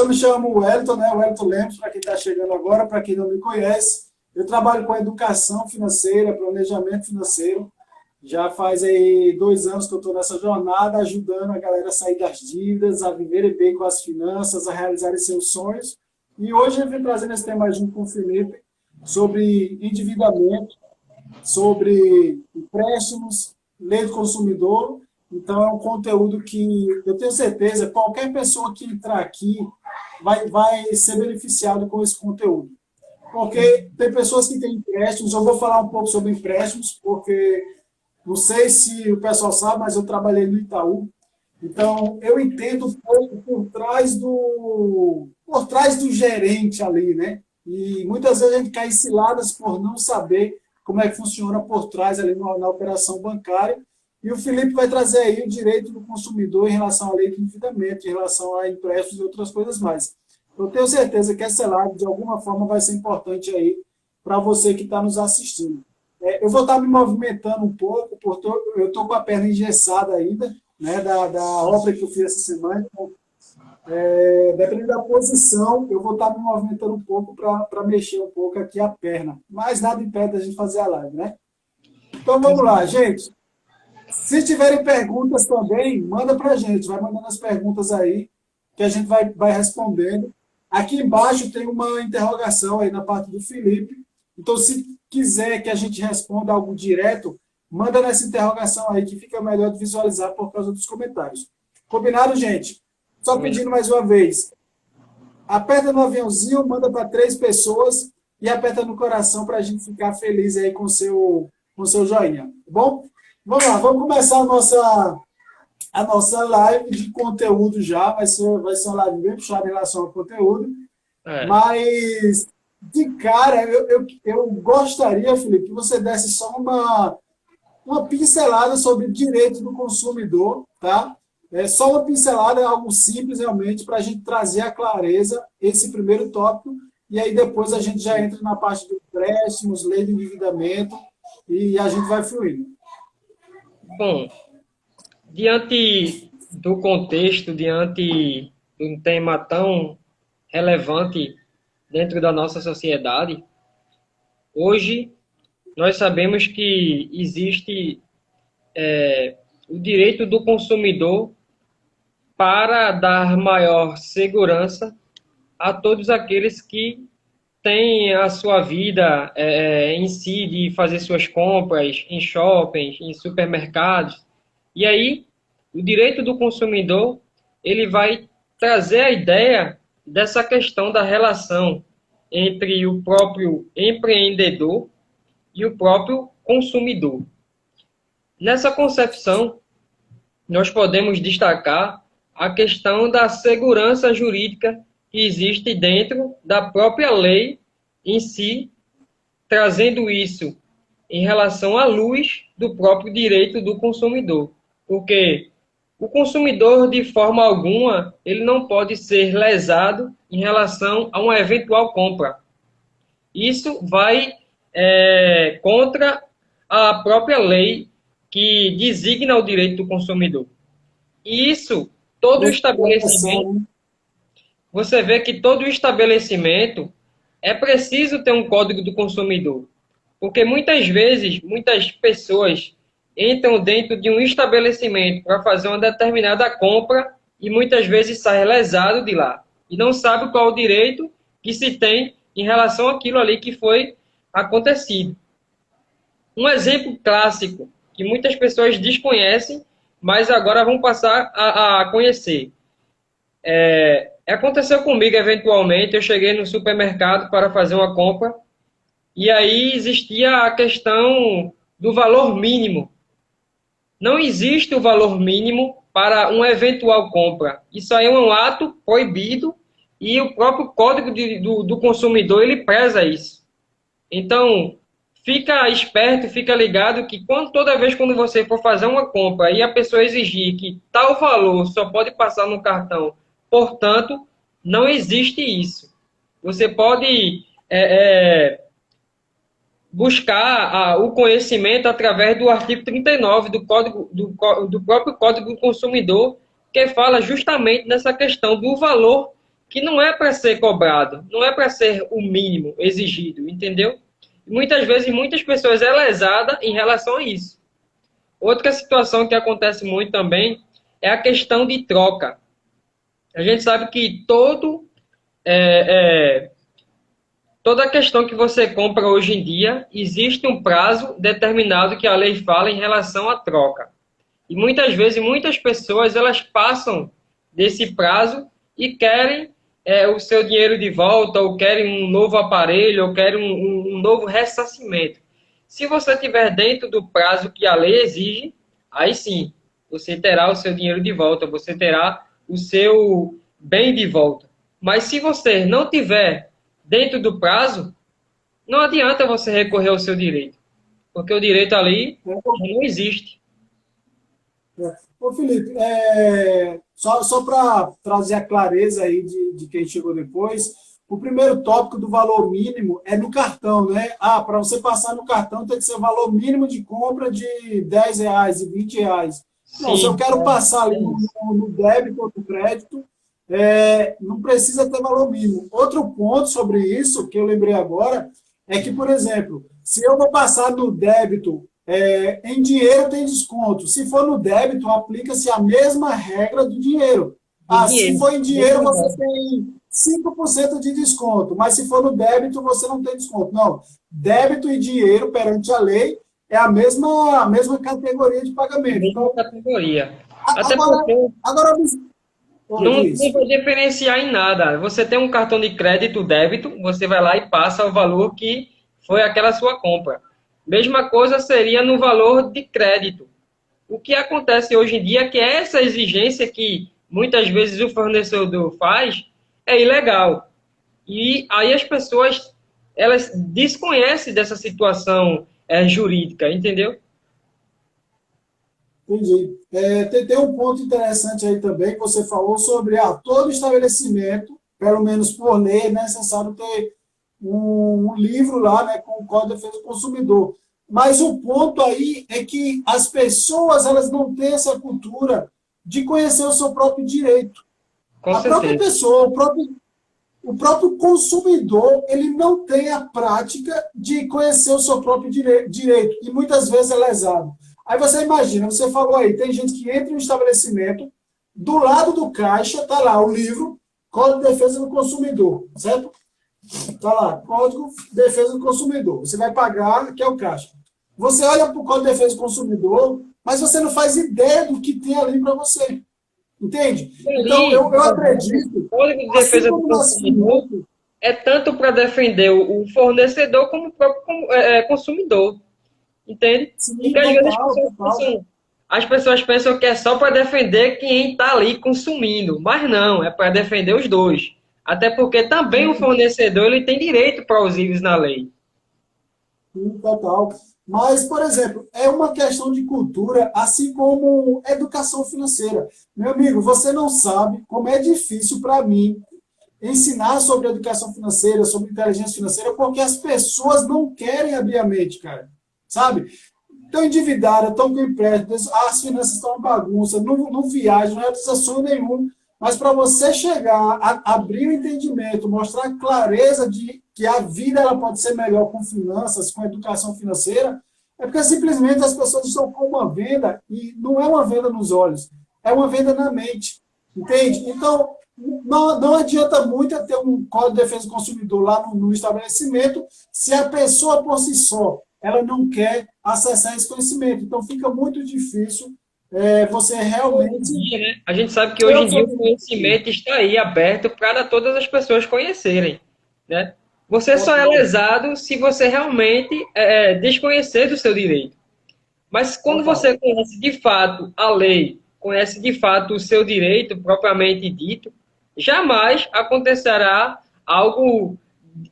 eu me chamo Wellington, né? Wellington Lemos, para quem está chegando agora, para quem não me conhece. Eu trabalho com educação financeira, planejamento financeiro. Já faz aí 2 anos que eu estou nessa jornada, ajudando a galera a sair das dívidas, a viver bem com as finanças, a realizar seus sonhos. E hoje eu vim trazendo esse tema junto com o Felipe sobre endividamento, sobre empréstimos, lei do consumidor. Então, é um conteúdo que eu tenho certeza qualquer pessoa que entrar aqui vai ser beneficiado com esse conteúdo. Porque tem pessoas que têm empréstimos, eu vou falar um pouco sobre empréstimos, porque não sei se o pessoal sabe, mas eu trabalhei no Itaú. Então, eu entendo um pouco por trás do gerente ali, né? E muitas vezes a gente cai em ciladas por não saber como é que funciona por trás ali na operação bancária. E o Felipe vai trazer aí o direito do consumidor em relação à lei de endividamento, em relação a empréstimos e outras coisas mais. Eu tenho certeza que essa live, de alguma forma, vai ser importante aí para você que está nos assistindo. Eu vou estar me movimentando um pouco, porque eu estou com a perna engessada ainda, né, da obra que eu fiz essa semana. Então, dependendo da posição, eu vou estar me movimentando um pouco para mexer um pouco aqui a perna. Mas nada impede a gente fazer a live, né? Então vamos lá, gente. Se tiverem perguntas também, manda para a gente. Vai mandando as perguntas aí, que a gente vai respondendo. Aqui embaixo tem uma interrogação aí na parte do Felipe. Então, se quiser que a gente responda algo direto, manda nessa interrogação aí, que fica melhor de visualizar por causa dos comentários. Combinado, gente? Só pedindo mais uma vez. Aperta no aviãozinho, manda para 3 pessoas e aperta no coração para a gente ficar feliz aí com o seu joinha. Tá bom? Vamos lá, vamos começar a nossa live de conteúdo já. Vai ser uma live bem puxada em relação ao conteúdo. Mas, de cara, eu gostaria, Felipe, que você desse só uma pincelada sobre o direito do consumidor, tá? Só uma pincelada, algo simples realmente, para a gente trazer à clareza esse primeiro tópico, e aí depois a gente já entra na parte de empréstimos, lei de endividamento, e a gente vai fluindo. Bom, diante do contexto, diante de um tema tão relevante dentro da nossa sociedade, hoje nós sabemos que existe o direito do consumidor para dar maior segurança a todos aqueles que têm a sua vida em si, de fazer suas compras em shoppings, em supermercados. E aí, o direito do consumidor, ele vai trazer a ideia dessa questão da relação entre o próprio empreendedor e o próprio consumidor. Nessa concepção, nós podemos destacar a questão da segurança jurídica que existe dentro da própria lei em si, trazendo isso em relação à luz do próprio direito do consumidor. Porque o consumidor, de forma alguma, ele não pode ser lesado em relação a uma eventual compra. Isso vai contra a própria lei que designa o direito do consumidor. E isso, todo estabelecimento, você vê que todo estabelecimento é preciso ter um código do consumidor. Porque muitas vezes, muitas pessoas entram dentro de um estabelecimento para fazer uma determinada compra e muitas vezes sai lesado de lá. E não sabe qual o direito que se tem em relação àquilo ali que foi acontecido. Um exemplo clássico que muitas pessoas desconhecem, mas agora vão passar a conhecer. Aconteceu comigo, eventualmente, eu cheguei no supermercado para fazer uma compra, e aí existia a questão do valor mínimo. Não existe o valor mínimo para uma eventual compra. Isso aí é um ato proibido, e o próprio Código do Consumidor, ele preza isso. Então, fica esperto, fica ligado que toda vez quando você for fazer uma compra e a pessoa exigir que tal valor só pode passar no cartão, portanto, não existe isso. Você pode buscar o conhecimento através do artigo 39 do próprio Código do Consumidor, que fala justamente nessa questão do valor que não é para ser cobrado, não é para ser o mínimo exigido, entendeu? E muitas vezes, muitas pessoas é lesada em relação a isso. Outra situação que acontece muito também é a questão de troca. A gente sabe que toda questão que você compra hoje em dia, existe um prazo determinado que a lei fala em relação à troca. E muitas vezes, muitas pessoas, elas passam desse prazo e querem o seu dinheiro de volta, ou querem um novo aparelho, ou querem um novo ressarcimento. Se você estiver dentro do prazo que a lei exige, aí sim, você terá o seu dinheiro de volta, você terá o seu bem de volta. Mas se você não tiver dentro do prazo, não adianta você recorrer ao seu direito, porque o direito ali já não existe. Ô, Felipe, só para trazer a clareza aí de quem chegou depois, o primeiro tópico do valor mínimo é no cartão, né? Ah, para você passar no cartão tem que ser o valor mínimo de compra de R$ 10 e R$ 20. Não, se eu Sim, quero passar ali no débito ou no crédito, não precisa ter valor mínimo. Outro ponto sobre isso, que eu lembrei agora, é que, por exemplo, se eu vou passar no débito, em dinheiro tem desconto. Se for no débito, aplica-se a mesma regra do dinheiro. do Ah, se dinheiro. for em dinheiro, você tem 5% de desconto, mas se for no débito, você não tem desconto. Não, débito e dinheiro perante a lei é a mesma categoria de pagamento. Mesma Então, categoria. Até agora, porque agora oi, não diz. vai diferenciar em nada. Você tem um cartão de crédito, débito, você vai lá e passa o valor que foi aquela sua compra. Mesma coisa seria no valor de crédito. O que acontece hoje em dia é que essa exigência que muitas vezes o fornecedor faz é ilegal. E aí as pessoas, elas desconhecem dessa situação jurídica, entendeu? Entendi. Tem um ponto interessante aí também, que você falou sobre todo estabelecimento, pelo menos por lei, é necessário ter um livro lá, né, com o Código de Defesa do Consumidor. Mas o ponto aí é que as pessoas elas não têm essa cultura de conhecer o seu próprio direito. Com A própria certeza. pessoa, o próprio consumidor, ele não tem a prática de conhecer o seu próprio direito, e muitas vezes é lesado. Aí você imagina, você falou aí, tem gente que entra em um estabelecimento, do lado do caixa está lá o livro Código de Defesa do Consumidor, certo? Está lá, Código de Defesa do Consumidor. Você vai pagar, que é o caixa. Você olha para o Código de Defesa do Consumidor, mas você não faz ideia do que tem ali para você. Entende? Então, Ali, eu acredito, o Código de assim Defesa do como o Consumidor nascimento. é tanto para defender o fornecedor como o próprio consumidor, entende? Porque Sim, às vezes total, total. as pessoas pensam que é só para defender quem está ali consumindo, mas não, é para defender os dois. Até porque também o Sim, fornecedor ele tem direito para os livros na lei. sim, total. Mas, por exemplo, é uma questão de cultura, assim como educação financeira. Meu amigo, você não sabe como é difícil para mim ensinar sobre educação financeira, sobre inteligência financeira, porque as pessoas não querem abrir a mente, cara. Sabe? Estão endividadas, estão com empréstimo, as finanças estão uma bagunça, não viajam, não realiza sonho nenhum. Mas para você chegar a abrir o entendimento, mostrar clareza de que a vida ela pode ser melhor com finanças, com educação financeira, é porque simplesmente as pessoas estão com uma venda, e não é uma venda nos olhos, é uma venda na mente. Entende? Então, não adianta muito ter um Código de Defesa do Consumidor lá no estabelecimento se a pessoa por si só ela não quer acessar esse conhecimento. Então, fica muito difícil você Hoje em realmente dia, né? A gente sabe que ter hoje o em dia seu o direito. conhecimento está aí aberto para todas as pessoas conhecerem, né? Você só é Total, lesado se você realmente desconhecer do seu direito. Mas quando total. você conhece de fato a lei, conhece de fato o seu direito propriamente dito, jamais acontecerá algo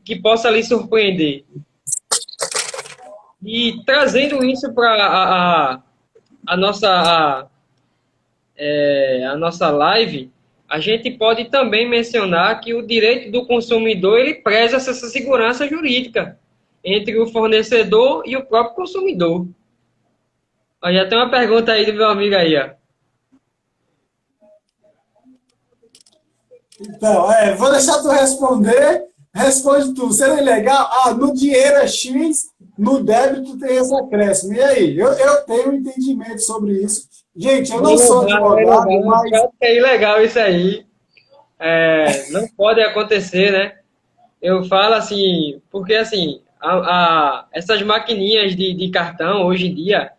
que possa lhe surpreender. E trazendo isso para a nossa a nossa live, a gente pode também mencionar que o direito do consumidor ele preza essa segurança jurídica entre o fornecedor e o próprio consumidor. Ó, já tem uma pergunta aí do meu amigo aí, ó. Então, vou deixar tu responder. Responde tu. Seria legal? Ah, no dinheiro é X, no débito tem esse acréscimo. E aí? Eu tenho um entendimento sobre isso. Gente, eu não sou É advogado, ilegal, mas é ilegal isso aí. Não pode acontecer, né? Eu falo assim, porque assim, essas maquininhas de cartão, hoje em dia,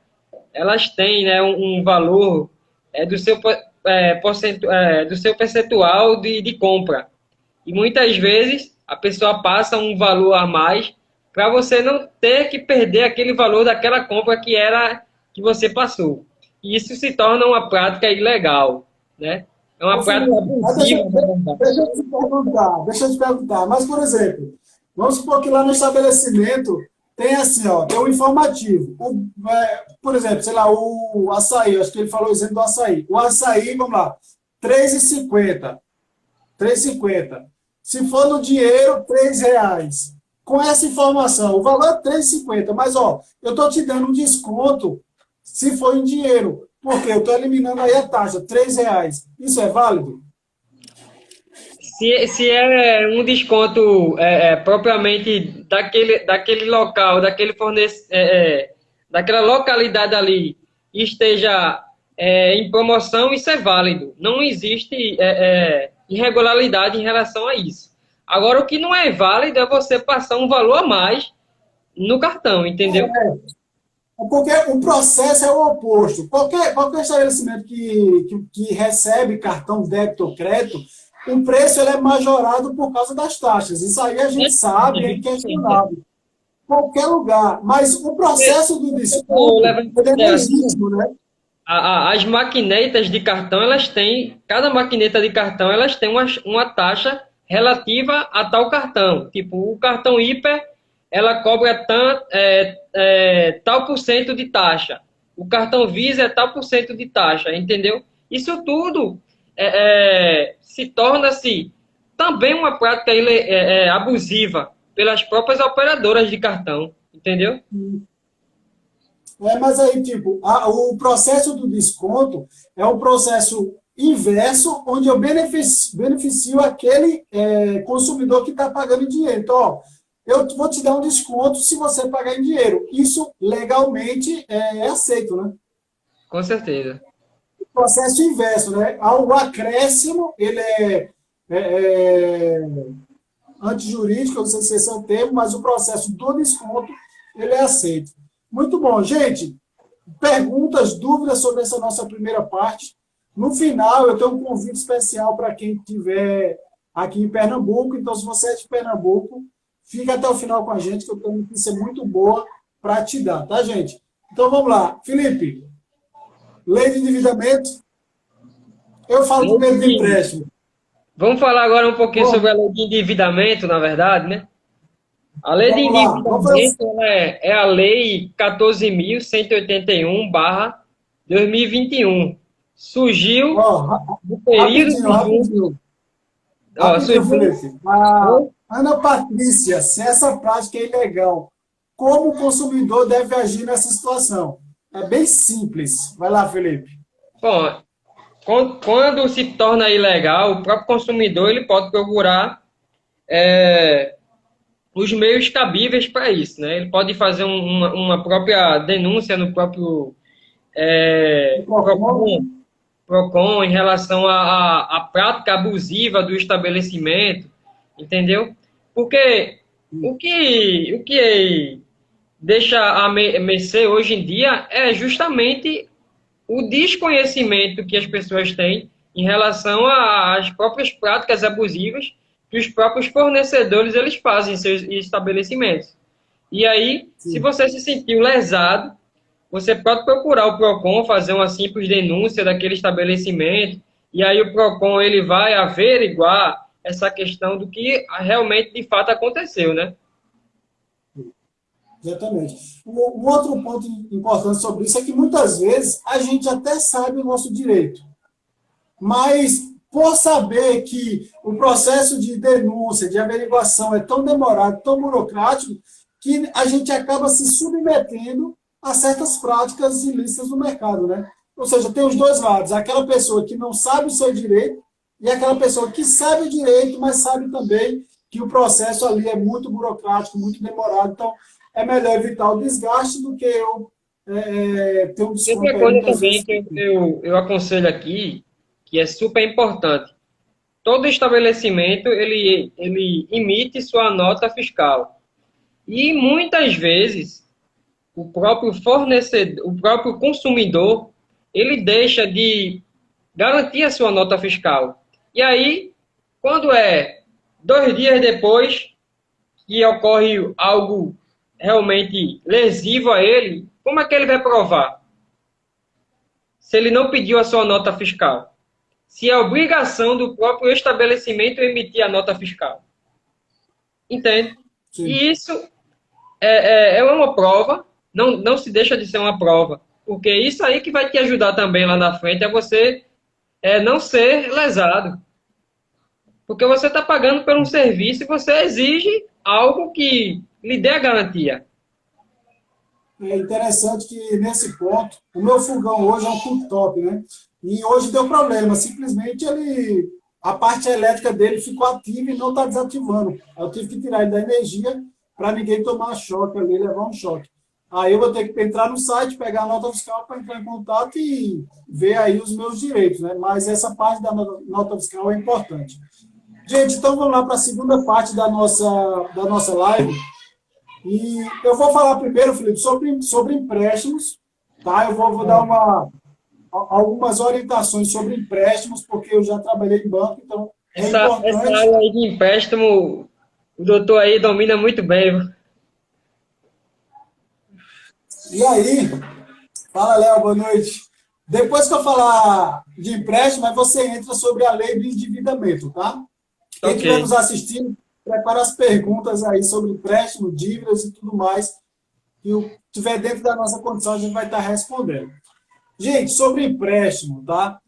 elas têm, né, um valor do seu percentual de compra. E muitas vezes a pessoa passa um valor a mais para você não ter que perder aquele valor daquela compra que você passou. E isso se torna uma prática ilegal, né? É uma prática Felipe, mas abusiva, na verdade. deixa eu te perguntar. Mas, por exemplo, vamos supor que lá no estabelecimento tem assim, ó, tem um informativo. Por exemplo, sei lá, o açaí, acho que ele falou o exemplo do açaí. O açaí, vamos lá, 3,50. 3,50. Se for no dinheiro, R$ 3. Com essa informação, o valor é 3,50, mas ó, eu estou te dando um desconto se for em dinheiro, porque eu estou eliminando aí a taxa, R$ 3. Isso é válido? Se é um desconto propriamente daquele local, daquela localidade ali, esteja em promoção, isso é válido. Não existe irregularidade em relação a isso. Agora, o que não é válido é você passar um valor a mais no cartão, entendeu? Porque o processo é o oposto. Qualquer estabelecimento que recebe cartão débito ou crédito, o preço ele é majorado por causa das taxas. Isso aí a gente sabe, é inquestionável. Qualquer lugar. Mas o processo do desconto, ele é legítimo, né? As maquinetas de cartão, cada maquineta de cartão, elas têm uma taxa relativa a tal cartão. Tipo, o cartão hiper, ela cobra tal por cento de taxa. O cartão Visa é tal por cento de taxa, entendeu? Isso tudo se torna-se também uma prática abusiva pelas próprias operadoras de cartão, entendeu? Mas aí, tipo, o processo do desconto é um processo inverso, onde eu beneficio aquele consumidor que está pagando em dinheiro. Então, ó, eu vou te dar um desconto se você pagar em dinheiro. Isso legalmente é aceito, né? Com certeza. Processo inverso, né? O acréscimo, ele é antijurídico, eu não sei se esse é o termo, mas o processo do desconto, ele é aceito. Muito bom. Gente, perguntas, dúvidas sobre essa nossa primeira parte. No final, eu tenho um convite especial para quem estiver aqui em Pernambuco. Então, se você é de Pernambuco, fica até o final com a gente, que eu tenho uma notícia muito boa para te dar, tá, gente? Então, vamos lá. Felipe, lei de endividamento. Eu falo primeiro de empréstimo. Vamos falar agora um pouquinho sobre a lei de endividamento, na verdade, né? A lei de endividamento é a lei 14.181/2021. Surgiu no período rapidinho, Felipe. Ana Patrícia, se essa prática é ilegal, como o consumidor deve agir nessa situação? É bem simples. Vai lá, Felipe. Bom, quando se torna ilegal, o próprio consumidor ele pode procurar os meios cabíveis para isso, né? Ele pode fazer uma própria denúncia no próprio PROCON em relação à prática abusiva do estabelecimento, entendeu? Porque o que deixa a mercê hoje em dia é justamente o desconhecimento que as pessoas têm em relação às próprias práticas abusivas que os próprios fornecedores eles fazem em seus estabelecimentos. E aí, se você se sentiu lesado, você pode procurar o PROCON, fazer uma simples denúncia daquele estabelecimento, e aí o PROCON ele vai averiguar essa questão do que realmente, de fato, aconteceu, né? Exatamente. Um outro ponto importante sobre isso é que muitas vezes a gente até sabe o nosso direito, mas por saber que o processo de denúncia, de averiguação é tão demorado, tão burocrático, que a gente acaba se submetendo a certas práticas ilícitas no mercado, né? Ou seja, tem os dois lados. Aquela pessoa que não sabe o seu direito e aquela pessoa que sabe o direito, mas sabe também que o processo ali é muito burocrático, muito demorado. Então, é melhor evitar o desgaste do que eu ter um desconto Outra aí coisa muitas também vezes. que eu aconselho aqui, que é super importante, todo estabelecimento ele emite sua nota fiscal. E muitas vezes o próprio fornecedor, o próprio consumidor, ele deixa de garantir a sua nota fiscal. E aí, quando é 2 dias depois que ocorre algo realmente lesivo a ele, como é que ele vai provar? Se ele não pediu a sua nota fiscal. Se é obrigação do próprio estabelecimento emitir a nota fiscal. Entende? Sim. E isso é uma prova, não se deixa de ser uma prova, porque isso aí que vai te ajudar também lá na frente é você não ser lesado. Porque você está pagando por um serviço e você exige algo que lhe dê a garantia. É interessante que, nesse ponto, o meu fogão hoje é um cooktop, né? E hoje deu problema. Simplesmente a parte elétrica dele ficou ativa e não está desativando. Eu tive que tirar ele da energia para ninguém tomar choque ali, levar um choque. Aí eu vou ter que entrar no site, pegar a nota fiscal para entrar em contato e ver aí os meus direitos, né? Mas essa parte da nota fiscal é importante. Gente, então vamos lá para a segunda parte da nossa live. E eu vou falar primeiro, Felipe, sobre empréstimos, tá? Eu vou dar algumas orientações sobre empréstimos, porque eu já trabalhei em banco, então é Essa importante. área aí de empréstimo, o doutor aí domina muito bem. Viu? E aí, fala, Léo, boa noite. Depois que eu falar de empréstimo, aí você entra sobre a lei do endividamento, tá? Quem estiver Ok. nos assistindo, prepara as perguntas aí sobre empréstimo, dívidas e tudo mais, que o tiver dentro da nossa condição, a gente vai estar respondendo. Gente, sobre empréstimo, tá?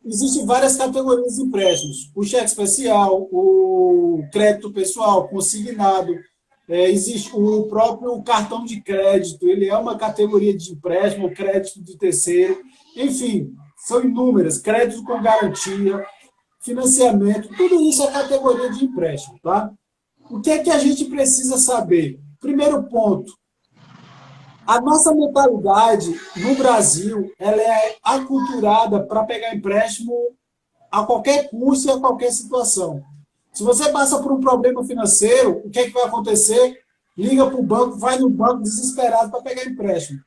Existem várias categorias de empréstimos. O cheque especial, o crédito pessoal, consignado, existe o próprio cartão de crédito, ele é uma categoria de empréstimo, crédito de terceiro, enfim, são inúmeras, crédito com garantia, financiamento, tudo isso é categoria de empréstimo, tá? O que é que a gente precisa saber? Primeiro ponto, a nossa mentalidade no Brasil, ela é aculturada para pegar empréstimo a qualquer custo e a qualquer situação. Se você passa por um problema financeiro, o que é que vai acontecer? Liga para o banco, vai no banco desesperado para pegar empréstimo.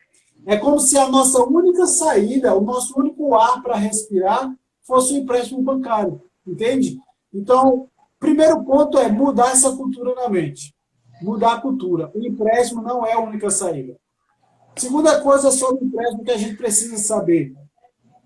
É como se a nossa única saída, o nosso único ar para respirar, fosse o empréstimo bancário. Entende? Então, primeiro ponto é mudar essa cultura na mente. Mudar a cultura. O empréstimo não é a única saída. Segunda coisa sobre o empréstimo que a gente precisa saber.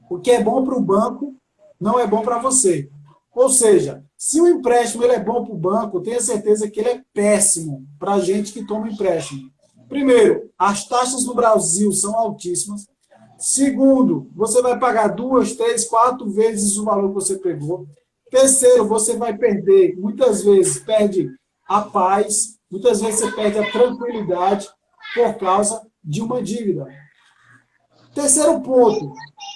O que é bom para o banco não é bom para você. Ou seja, se o empréstimo ele é bom para o banco, tenha certeza que ele é péssimo para a gente que toma empréstimo. Primeiro, as taxas no Brasil são altíssimas. Segundo, você vai pagar 2, 3, 4 vezes o valor que você pegou. Terceiro, você vai perder, muitas vezes perde a paz, muitas vezes você perde a tranquilidade por causa de uma dívida. Terceiro ponto,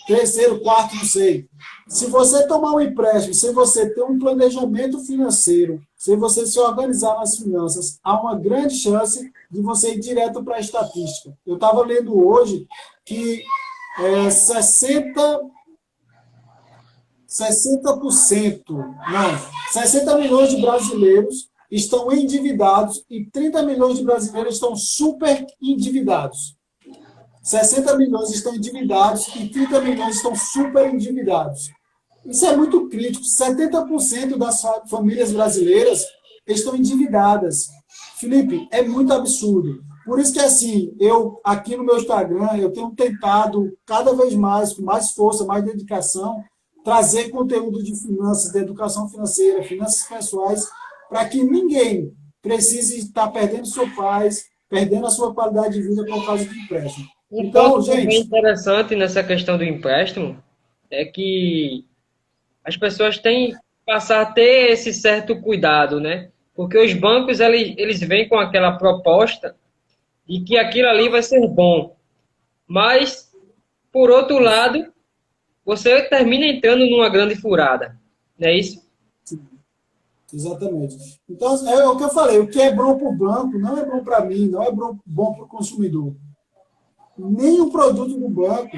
terceiro, quarto, não sei. Se você tomar um empréstimo, se você ter um planejamento financeiro, se você se organizar nas finanças, há uma grande chance de você ir direto para a estatística. Eu estava lendo hoje que 60 milhões de brasileiros estão endividados e 30 milhões de brasileiros estão super endividados. 60 milhões estão endividados e 30 milhões estão super endividados. Isso é muito crítico. 70% das famílias brasileiras estão endividadas. Felipe, é muito absurdo. Por isso que, assim, eu, aqui no meu Instagram, eu tenho tentado cada vez mais, com mais força, mais dedicação, trazer conteúdo de finanças, de educação financeira, finanças pessoais, para que ninguém precise estar perdendo seu paz, perdendo a sua qualidade de vida por causa de empréstimo. Um Então, ponto também gente, interessante nessa questão do empréstimo é que as pessoas têm que passar a ter esse certo cuidado, né? Porque os bancos, eles vêm com aquela proposta de que aquilo ali vai ser bom. Mas, por outro lado, você termina entrando numa grande furada. Não é isso? Exatamente. Então, é o que eu falei, o que é bom para o banco não é bom para mim, não é bom para o consumidor. Nem o produto do banco.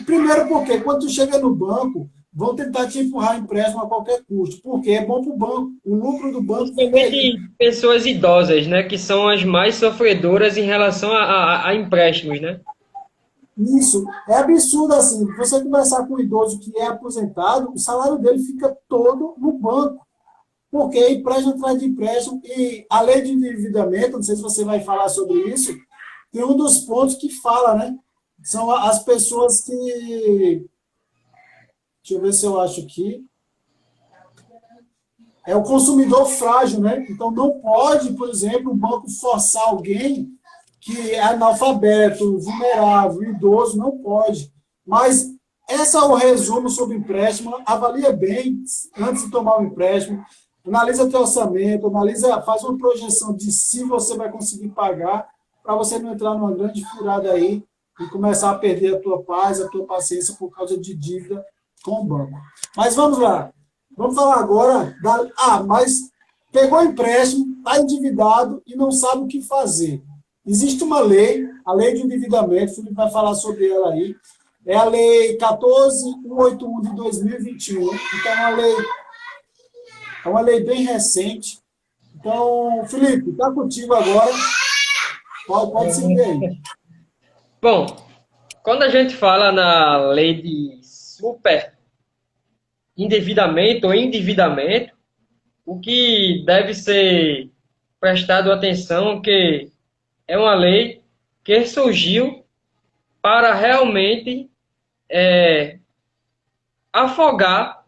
Primeiro porque quando tu chega no banco, vão tentar te empurrar empréstimo a qualquer custo, porque é bom para o banco. O lucro do banco fica aí. Principalmente pessoas idosas, né? Que são as mais sofredoras em relação a empréstimos, né? Isso é absurdo assim. Você conversar com um idoso que é aposentado, o salário dele fica todo no banco. Porque é empréstimo atrás de empréstimo. E a lei de endividamento, não sei se você vai falar sobre isso, tem um dos pontos que fala, né? São as pessoas que. Deixa eu ver se eu acho aqui. É o consumidor frágil, né? Então não pode, por exemplo, o banco forçar alguém que é analfabeto, vulnerável, idoso, não pode. Mas esse é o resumo sobre empréstimo. Avalia bem antes de tomar o empréstimo. Analisa teu orçamento, analisa, faz uma projeção de se você vai conseguir pagar, para você não entrar numa grande furada aí e começar a perder a tua paz, a tua paciência por causa de dívida com o banco. Mas vamos lá. Vamos falar agora mas pegou empréstimo, está endividado e não sabe o que fazer. Existe uma lei, a lei de endividamento, o Felipe vai falar sobre ela aí, é a lei 14.181 de 2021. Então, é uma lei bem recente. Então, Felipe, está contigo agora. Pode seguir aí. Bom, quando a gente fala na lei de super endividamento ou endividamento, o que deve ser prestado atenção que é uma lei que surgiu para realmente afogar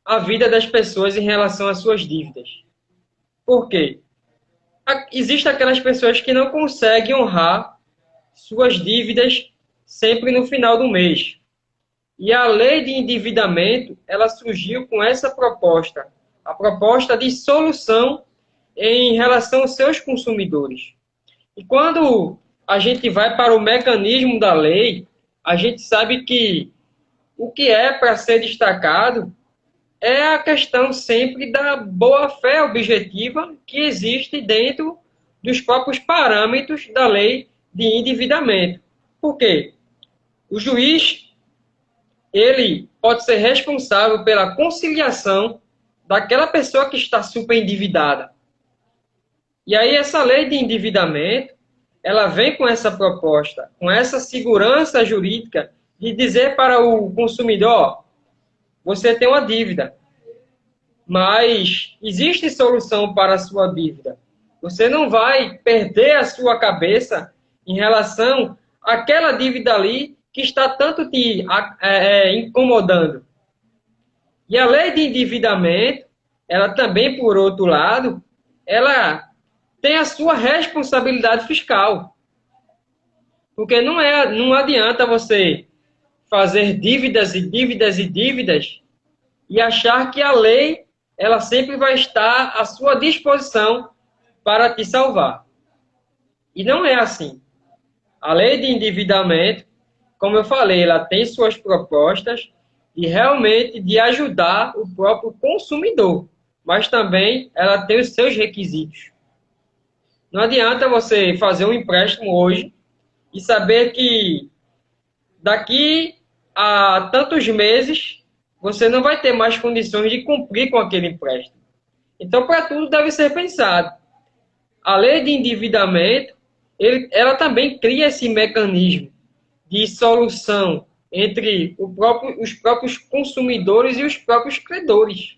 a vida das pessoas em relação às suas dívidas. Por quê? Existem aquelas pessoas que não conseguem honrar suas dívidas sempre no final do mês. E a lei de endividamento, ela surgiu com essa proposta, a proposta de solução em relação aos seus consumidores. E quando a gente vai para o mecanismo da lei, a gente sabe que o que é para ser destacado é a questão sempre da boa-fé objetiva que existe dentro dos próprios parâmetros da lei de endividamento. Por quê? O juiz, ele pode ser responsável pela conciliação daquela pessoa que está superendividada. E aí essa lei de endividamento, ela vem com essa proposta, com essa segurança jurídica de dizer para o consumidor, você tem uma dívida, mas existe solução para a sua dívida. Você não vai perder a sua cabeça em relação àquela dívida ali que está tanto te incomodando. E a lei de endividamento, ela também, por outro lado, ela tem a sua responsabilidade fiscal. Porque não adianta você fazer dívidas e dívidas e dívidas e achar que a lei ela sempre vai estar à sua disposição para te salvar. E não é assim. A lei de endividamento, como eu falei, ela tem suas propostas e realmente de ajudar o próprio consumidor, mas também ela tem os seus requisitos. Não adianta você fazer um empréstimo hoje e saber que daqui a tantos meses você não vai ter mais condições de cumprir com aquele empréstimo. Então, para tudo deve ser pensado. A lei de endividamento, ela também cria esse mecanismo de solução entre os próprios consumidores e os próprios credores.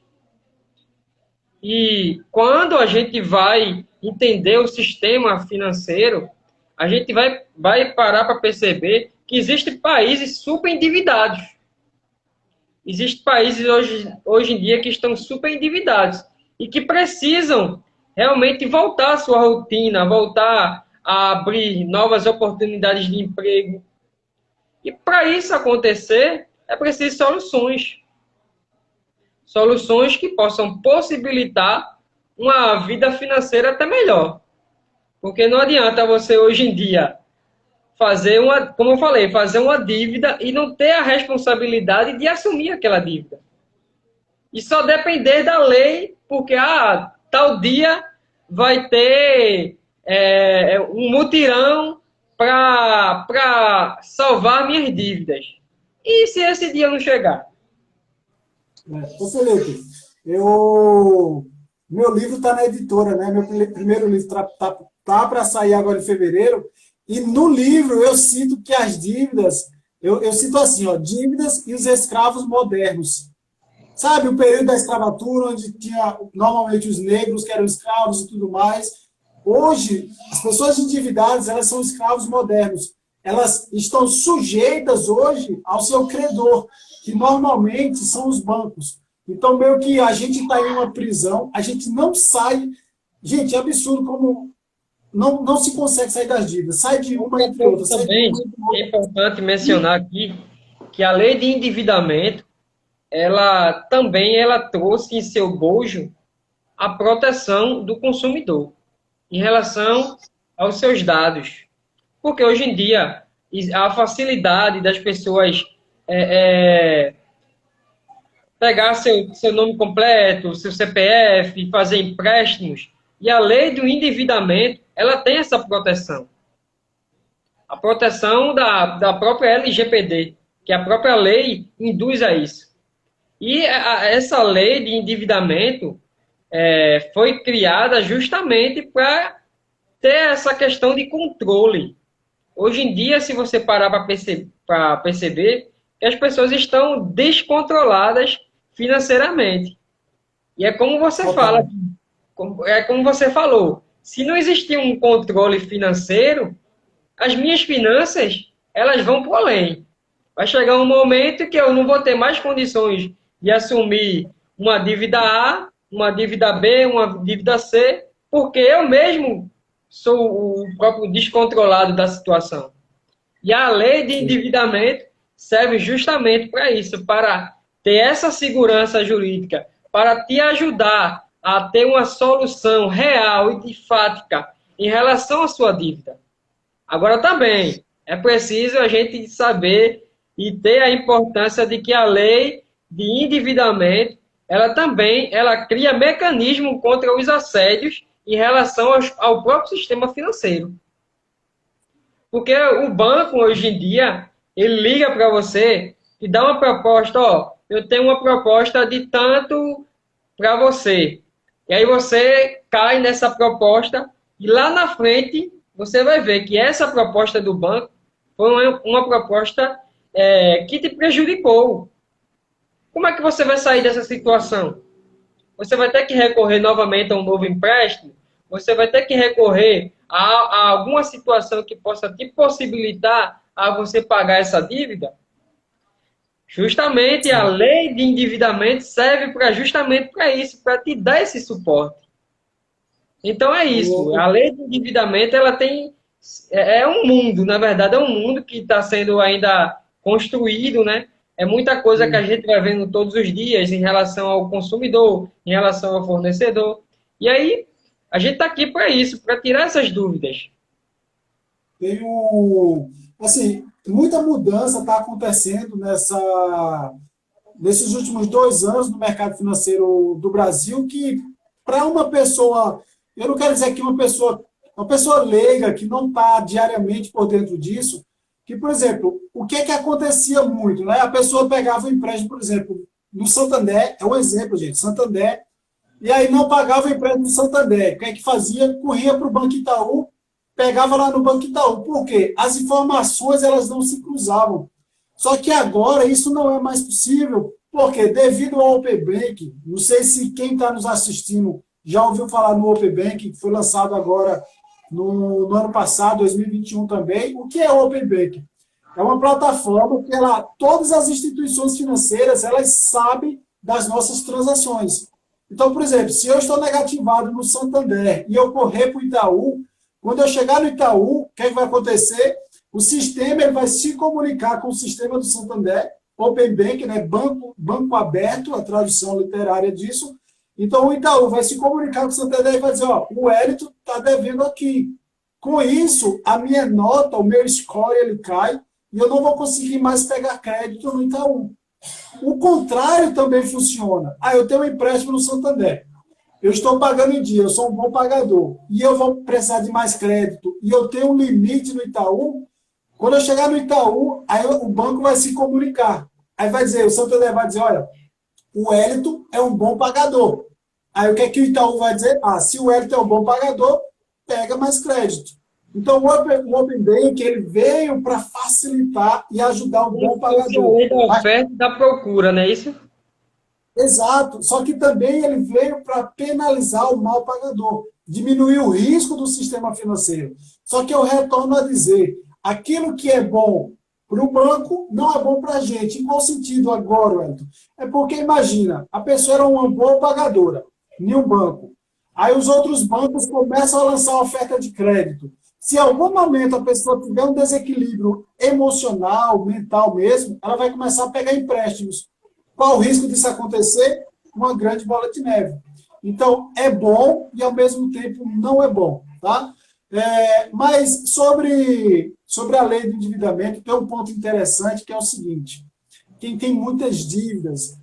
E quando a gente vai entender o sistema financeiro, a gente vai parar para perceber que existem países super endividados. Existem países hoje em dia que estão super endividados e que precisam realmente voltar à sua rotina, voltar a abrir novas oportunidades de emprego. E para isso acontecer, é preciso soluções. Soluções que possam possibilitar uma vida financeira até melhor. Porque não adianta você hoje em dia fazer uma, como eu falei, fazer uma dívida e não ter a responsabilidade de assumir aquela dívida. E só depender da lei, porque tal dia vai ter um mutirão para salvar minhas dívidas. E se esse dia não chegar? Ô Felipe, meu livro está na editora, né? Meu primeiro livro tá para sair agora em fevereiro, e no livro eu cito que as dívidas, eu cito assim, ó, dívidas e os escravos modernos. Sabe, o período da escravatura, onde tinha normalmente os negros que eram escravos e tudo mais. Hoje, as pessoas endividadas, elas são escravos modernos. Elas estão sujeitas hoje ao seu credor, que normalmente são os bancos. Então, meio que a gente está em uma prisão, a gente não sai. Gente, é absurdo como não se consegue sair das dívidas. Sai de uma entre outra. Também é importante mencionar aqui que a lei de endividamento, ela também trouxe em seu bojo a proteção do consumidor em relação aos seus dados. Porque hoje em dia, a facilidade das pessoas pegar seu nome completo, seu CPF, fazer empréstimos, e a lei do endividamento, ela tem essa proteção. A proteção da própria LGPD, que a própria lei induz a isso. E essa lei de endividamento foi criada justamente para ter essa questão de controle. Hoje em dia, se você parar para perceber, que as pessoas estão descontroladas financeiramente. E é como você fala, é como você falou, se não existir um controle financeiro, as minhas finanças, elas vão para além. Vai chegar um momento que eu não vou ter mais condições de assumir uma dívida A, uma dívida B, uma dívida C, porque eu mesmo sou o próprio descontrolado da situação. E a lei de endividamento serve justamente para isso, para ter essa segurança jurídica, para te ajudar a ter uma solução real e de fática em relação à sua dívida. Agora também, é preciso a gente saber e ter a importância de que a lei de endividamento, ela cria mecanismo contra os assédios em relação ao próprio sistema financeiro. Porque o banco, hoje em dia, ele liga para você e dá uma proposta, eu tenho uma proposta de tanto para você. E aí você cai nessa proposta e lá na frente você vai ver que essa proposta do banco foi uma proposta que te prejudicou. Como é que você vai sair dessa situação? Você vai ter que recorrer novamente a um novo empréstimo? Você vai ter que recorrer a alguma situação que possa te possibilitar a você pagar essa dívida? Justamente a lei de endividamento serve justamente para isso, para te dar esse suporte. Então é isso. A lei de endividamento, ela tem... É um mundo, na verdade, é um mundo que está sendo ainda construído, né? É muita coisa que a gente vai vendo todos os dias em relação ao consumidor, em relação ao fornecedor. E aí, a gente está aqui para isso, para tirar essas dúvidas. Assim, muita mudança está acontecendo nesses últimos 2 anos no mercado financeiro do Brasil, que para uma pessoa, eu não quero dizer que uma pessoa leiga, que não está diariamente por dentro disso, que, por exemplo, o que acontecia muito, né? A pessoa pegava o empréstimo, por exemplo, no Santander, é um exemplo, gente, Santander, e aí não pagava o empréstimo do Santander. O que fazia? Corria para o Banco Itaú, pegava lá no Banco Itaú. Por quê? As informações, elas não se cruzavam. Só que agora isso não é mais possível, porque devido ao Open Bank, não sei se quem está nos assistindo já ouviu falar no Open Bank, que foi lançado agora no ano passado, 2021 também. O que é o Open Bank? É uma plataforma que todas as instituições financeiras, elas sabem das nossas transações. Então, por exemplo, se eu estou negativado no Santander e eu correr para o Itaú, quando eu chegar no Itaú, o que vai acontecer? O sistema ele vai se comunicar com o sistema do Santander, Open Bank, né? Banco aberto, a tradução literária disso. Então, o Itaú vai se comunicar com o Santander e vai dizer, o Wellington está devendo aqui. Com isso, a minha nota, o meu score, ele cai e eu não vou conseguir mais pegar crédito no Itaú. O contrário também funciona. Eu tenho um empréstimo no Santander. Eu estou pagando em dia, eu sou um bom pagador. E eu vou precisar de mais crédito. E eu tenho um limite no Itaú. Quando eu chegar no Itaú, aí o banco vai se comunicar. Aí vai dizer, o Santander vai dizer, olha, o Wellington é um bom pagador. Aí o que é que o Itaú vai dizer? Se o Wellington é um bom pagador, pega mais crédito. Então, o Open Bank, ele veio para facilitar e ajudar um bom pagador. A lei da oferta e da procura, não é isso? Exato. Só que também ele veio para penalizar o mal pagador, diminuir o risco do sistema financeiro. Só que eu retorno a dizer, aquilo que é bom para o banco não é bom para a gente. Em qual sentido agora, Wellington? É porque, imagina, a pessoa era uma boa pagadora em um banco. Aí os outros bancos começam a lançar oferta de crédito. Se em algum momento a pessoa tiver um desequilíbrio emocional, mental mesmo, ela vai começar a pegar empréstimos. Qual o risco disso acontecer? Uma grande bola de neve. Então, é bom e, ao mesmo tempo, não é bom. Tá? Mas sobre a lei do endividamento, tem um ponto interessante que é o seguinte. Quem tem muitas dívidas,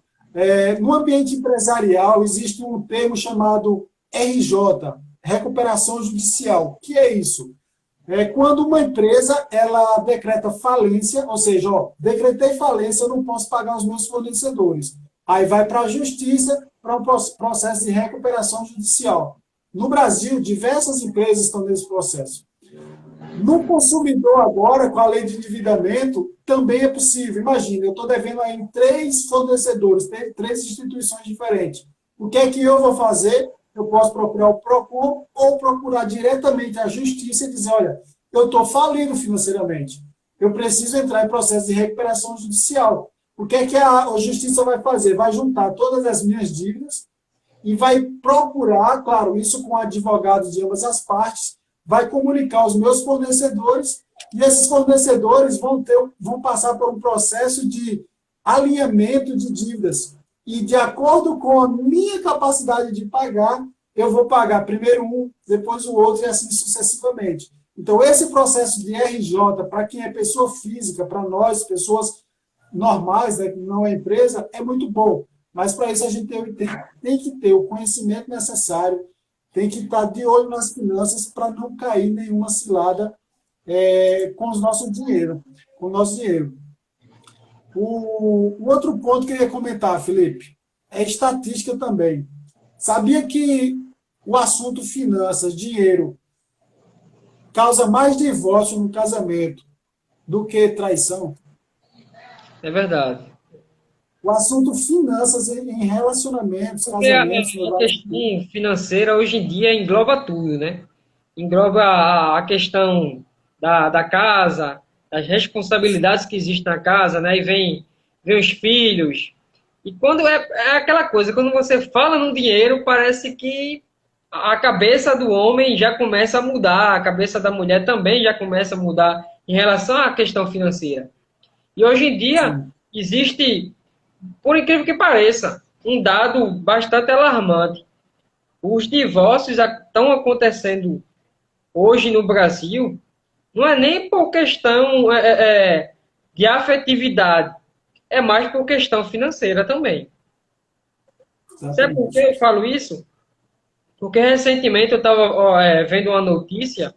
no ambiente empresarial existe um termo chamado RJ, recuperação judicial. O que é isso? Quando uma empresa ela decreta falência, ou seja, decretei falência, eu não posso pagar os meus fornecedores. Aí vai para a justiça para um processo de recuperação judicial. No Brasil, diversas empresas estão nesse processo. No consumidor agora, com a lei de endividamento, também é possível. Imagina, eu estou devendo aí em 3 fornecedores, 3 instituições diferentes. O que é que eu vou fazer? Eu posso procurar o Procon ou procurar diretamente a justiça e dizer, olha, eu estou falido financeiramente. Eu preciso entrar em processo de recuperação judicial. O que é que a justiça vai fazer? Vai juntar todas as minhas dívidas e vai procurar, claro, isso com advogados de ambas as partes, vai comunicar os meus fornecedores e esses fornecedores vão passar por um processo de alinhamento de dívidas. E, de acordo com a minha capacidade de pagar, eu vou pagar primeiro um, depois o outro e assim sucessivamente. Então, esse processo de RJ, para quem é pessoa física, para nós, pessoas normais, né, que não é empresa, é muito bom. Mas, para isso, a gente tem que ter o conhecimento necessário, tem que estar de olho nas finanças para não cair em nenhuma cilada com o nosso dinheiro. O outro ponto que eu ia comentar, Felipe, é estatística também. Sabia que o assunto finanças, dinheiro, causa mais divórcio no casamento do que traição? É verdade. O assunto finanças em relacionamentos, Porque a casamentos, questão financeira hoje em dia engloba tudo, né? Engloba a questão da casa, das responsabilidades que existem na casa, né? E vem os filhos. E quando é aquela coisa, quando você fala no dinheiro, parece que a cabeça do homem já começa a mudar, a cabeça da mulher também já começa a mudar em relação à questão financeira. E hoje em dia sim, existe, por incrível que pareça, um dado bastante alarmante. Os divórcios estão acontecendo hoje no Brasil, não é nem por questão de afetividade, é mais por questão financeira também. Sabe por que exatamente. eu falo isso? Porque recentemente eu estava vendo uma notícia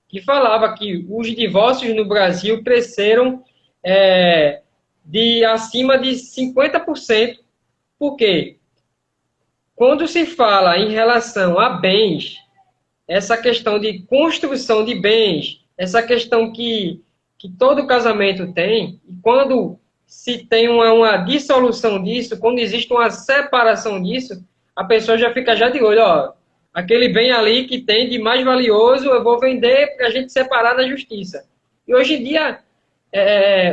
que falava que os divórcios no Brasil cresceram de acima de 50%. Por quê? Quando se fala em relação a bens, essa questão de construção de bens, essa questão que todo casamento tem, e quando se tem uma dissolução disso, quando existe uma separação disso, a pessoa já fica já de olho, ó, aquele bem ali que tem de mais valioso, eu vou vender para a gente separar na justiça. E hoje em dia,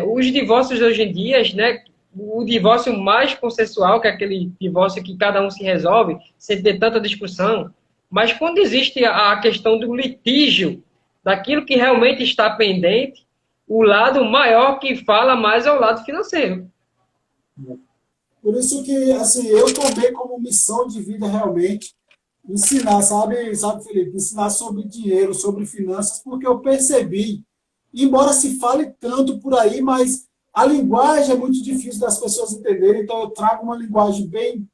os divórcios hoje em dia, né, o divórcio mais consensual, que é aquele divórcio que cada um se resolve, sem ter tanta discussão, mas quando existe a questão do litígio, daquilo que realmente está pendente, o lado maior que fala mais é o lado financeiro. Por isso que, assim, eu tomei como missão de vida realmente ensinar, sabe, Felipe, ensinar sobre dinheiro, sobre finanças, porque eu percebi, embora se fale tanto por aí, mas a linguagem é muito difícil das pessoas entenderem, então eu trago uma linguagem bem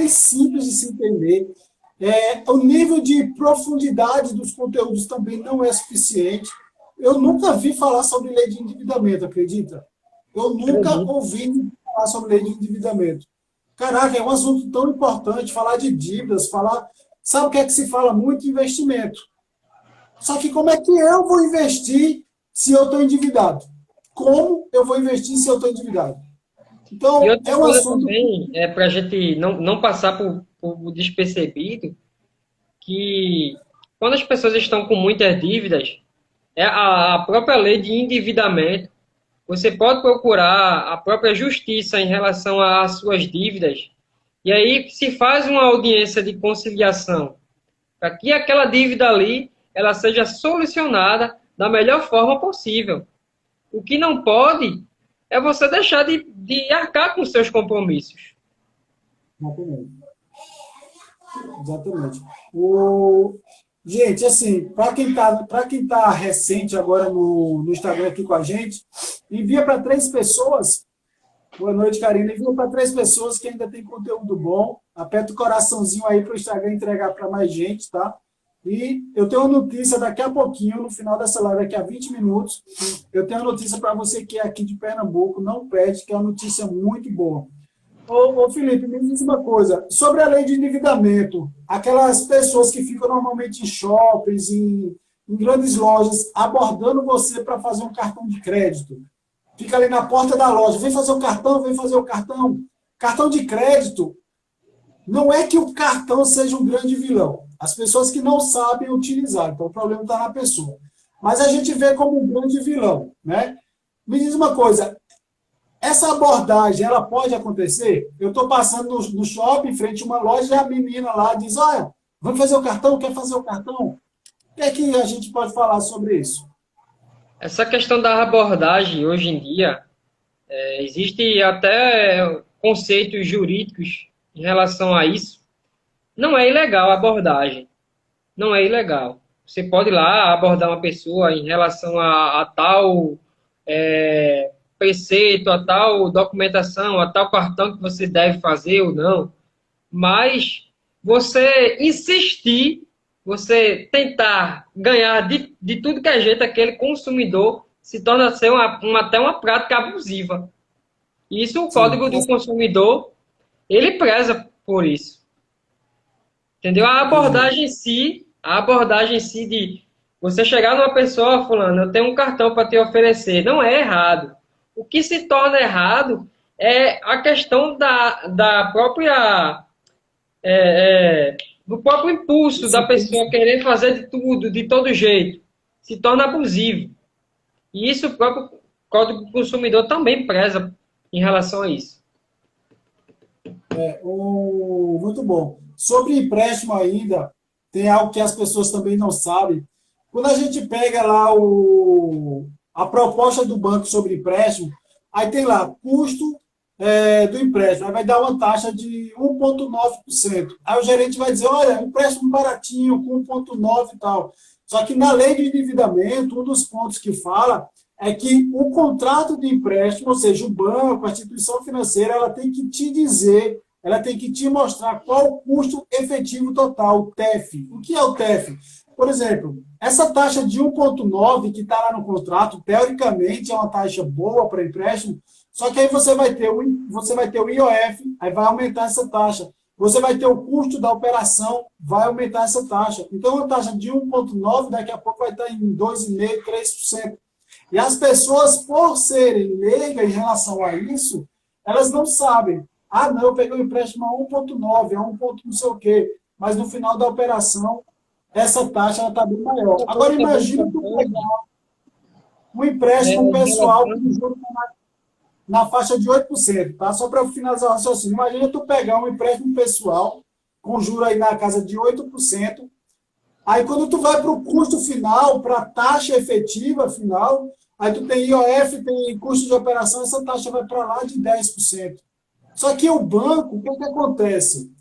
simples de se entender. O nível de profundidade dos conteúdos também não é suficiente. Eu nunca vi falar sobre lei de endividamento, acredita? Eu nunca Acredito. ouvi falar sobre lei de endividamento. Caraca, é um assunto tão importante, falar de dívidas, falar... Sabe o que é que se fala muito? Investimento. Só que como é que eu vou investir se eu estou endividado? Como eu vou investir se eu estou endividado? E Então, outra é um coisa assunto... também, é para a gente não passar por despercebido, que quando as pessoas estão com muitas dívidas, é a própria lei de endividamento. Você pode procurar a própria justiça em relação às suas dívidas, e aí se faz uma audiência de conciliação, para que aquela dívida ali ela seja solucionada da melhor forma possível. O que não pode é você deixar de arcar com seus compromissos. Exatamente. Exatamente. Gente, assim, para quem tá recente agora no Instagram aqui com a gente, envia para 3 pessoas. Boa noite, Karina. Envia para 3 pessoas que ainda tem conteúdo bom. Aperta o coraçãozinho aí para o Instagram entregar para mais gente, tá? E eu tenho uma notícia daqui a pouquinho, no final dessa live, daqui a 20 minutos. Eu tenho uma notícia para você que é aqui de Pernambuco, não perde, que é uma notícia muito boa. Felipe, me diz uma coisa. Sobre a lei de endividamento, aquelas pessoas que ficam normalmente em shoppings, em grandes lojas, abordando você para fazer um cartão de crédito. Fica ali na porta da loja. Vem fazer o cartão, vem fazer o cartão. Cartão de crédito, não é que o cartão seja um grande vilão. As pessoas que não sabem utilizar. Então, o problema está na pessoa. Mas a gente vê como um grande vilão, né? Me diz uma coisa, essa abordagem, ela pode acontecer? Eu estou passando no shopping, em frente a uma loja, e a menina lá diz, olha, vamos fazer o cartão? Quer fazer o cartão? O que é que a gente pode falar sobre isso? Essa questão da abordagem, hoje em dia, existe até conceitos jurídicos em relação a isso. Não é ilegal a abordagem, não é ilegal. Você pode ir lá abordar uma pessoa em relação a tal preceito, a tal documentação, a tal cartão que você deve fazer ou não. Mas você insistir, você tentar ganhar de tudo que é jeito aquele consumidor se torna ser até uma prática abusiva. E isso o Sim, Código do Consumidor, ele preza por isso. Entendeu? entendi. A abordagem em si de você chegar numa pessoa, fulano, eu tenho um cartão para te oferecer, não é errado. O que se torna errado é a questão da própria do próprio impulso da pessoa querer fazer de tudo, de todo jeito, se torna abusivo. E isso o próprio Código do Consumidor também preza em relação a isso. Muito bom. Sobre empréstimo ainda, tem algo que as pessoas também não sabem. Quando a gente pega lá a proposta do banco sobre empréstimo, aí tem lá custo do empréstimo, aí vai dar uma taxa de 1,9%. Aí o gerente vai dizer, olha, empréstimo baratinho, com 1,9% e tal. Só que na lei de endividamento, um dos pontos que fala é que o contrato de empréstimo, ou seja, o banco, a instituição financeira, ela tem que te dizer, ela tem que te mostrar qual o custo efetivo total, o TEF. O que é o TEF? Por exemplo, essa taxa de 1,9 que está lá no contrato, teoricamente é uma taxa boa para empréstimo, só que aí você vai ter o IOF, aí vai aumentar essa taxa. Você vai ter o custo da operação, vai aumentar essa taxa. Então, uma taxa de 1,9 daqui a pouco vai estar em 2,5%, 3%. E as pessoas, por serem leigas em relação a isso, elas não sabem. Ah, não, eu peguei um empréstimo a 1,9, a 1, não sei o quê. Mas no final da operação, essa taxa está bem maior. Outra Agora, coisa também imagina tu importante pegar um empréstimo em pessoal relação com juros na faixa de 8%, tá? Só para finalizar o raciocínio. Imagina tu pegar um empréstimo pessoal com juros aí na casa de 8%. Aí, quando tu vai para o custo final, para a taxa efetiva final, aí tu tem IOF, tem custo de operação, essa taxa vai para lá de 10%. Só que o banco, o que acontece?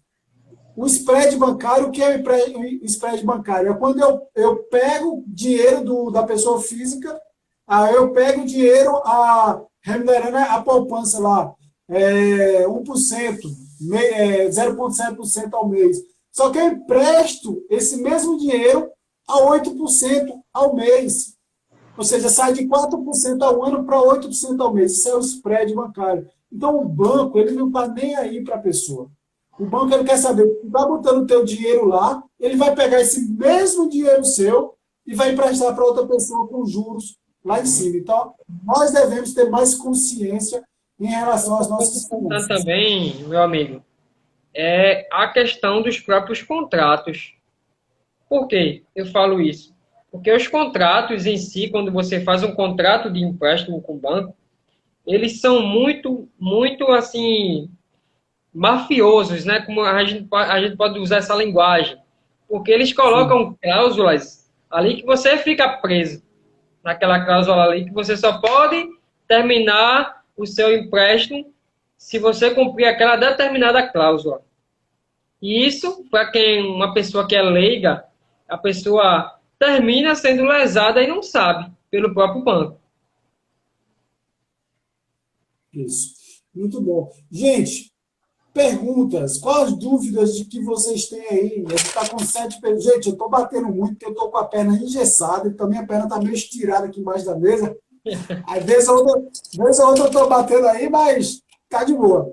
O spread bancário, o que é o spread bancário? É quando eu pego dinheiro da pessoa física, eu pego dinheiro remunerando a poupança lá, 1%, 0,7% ao mês. Só que eu empresto esse mesmo dinheiro a 8% ao mês. Ou seja, sai de 4% ao ano para 8% ao mês. Isso é o spread bancário. Então, o banco ele não está nem aí para a pessoa. O banco ele quer saber, está botando o teu dinheiro lá, ele vai pegar esse mesmo dinheiro seu e vai emprestar para outra pessoa com juros lá em cima. Então, nós devemos ter mais consciência em relação às nossas finanças. Também, meu amigo, é a questão dos próprios contratos. Por que eu falo isso? Porque os contratos em si, quando você faz um contrato de empréstimo com o banco, eles são muito, muito, assim, mafiosos, né? Como a gente pode usar essa linguagem. Porque eles colocam cláusulas ali que você fica preso. Naquela cláusula ali que você só pode terminar o seu empréstimo se você cumprir aquela determinada cláusula. E isso, para quem uma pessoa que é leiga, a pessoa termina sendo lesada e não sabe, pelo próprio banco. Isso. Muito bom. Gente, perguntas, quais as dúvidas de que vocês têm aí? A gente está com 7 perguntas. Gente, eu estou batendo muito, porque eu estou com a perna engessada, e também a perna está meio estirada aqui embaixo da mesa. Às vezes a outra eu estou batendo aí, mas tá de boa.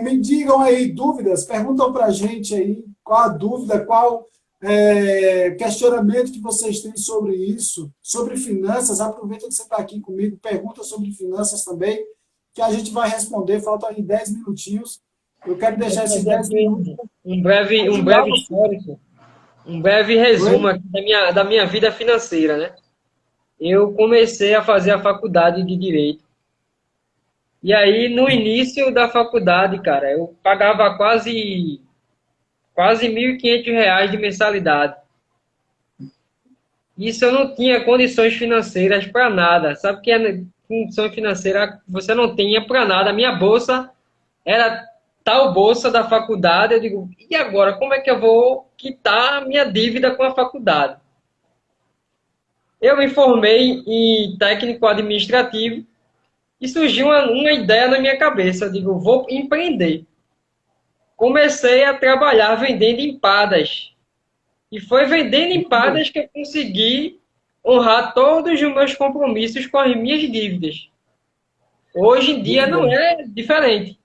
Me digam aí dúvidas, perguntam para a gente aí qual a dúvida, qual questionamento que vocês têm sobre isso, sobre finanças. Aproveita que você está aqui comigo, pergunta sobre finanças também, que a gente vai responder. Faltam aí 10 minutinhos. Eu quero deixar esses 10 minutos. Um breve histórico, um breve resumo aqui da minha vida financeira, né? Eu comecei a fazer a faculdade de Direito. E aí, no início da faculdade, cara, eu pagava quase R$ 1.500 de mensalidade. Isso eu não tinha condições financeiras para nada. Sabe que a condição financeira você não tinha para nada. A minha bolsa era tal bolsa da faculdade. Eu digo, e agora? Como é que eu vou quitar a minha dívida com a faculdade? Eu me formei em técnico administrativo e surgiu uma ideia na minha cabeça. Eu digo, vou empreender. Comecei a trabalhar vendendo empadas. E foi vendendo empadas que eu consegui honrar todos os meus compromissos com as minhas dívidas. Hoje em dia não é diferente.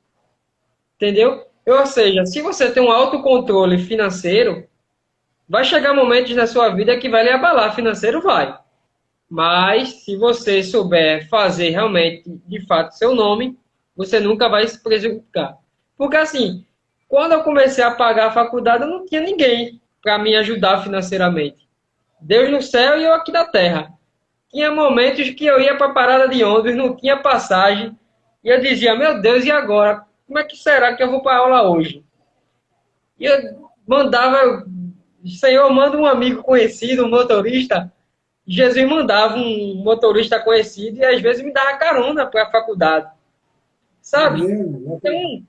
Entendeu? Ou seja, se você tem um autocontrole financeiro, vai chegar momentos na sua vida que vai lhe abalar. Financeiro vai. Mas se você souber fazer realmente, de fato, seu nome, você nunca vai se prejudicar. Porque assim, quando eu comecei a pagar a faculdade, eu não tinha ninguém para me ajudar financeiramente. Deus no céu e eu aqui na terra. Tinha momentos que eu ia para a parada de ônibus, não tinha passagem, e eu dizia, meu Deus, e agora? Como é que será que eu vou para a aula hoje? E eu mandava, Senhor, manda um amigo conhecido, um motorista. Jesus mandava um motorista conhecido e às vezes me dava carona para a faculdade. Sabe? Então,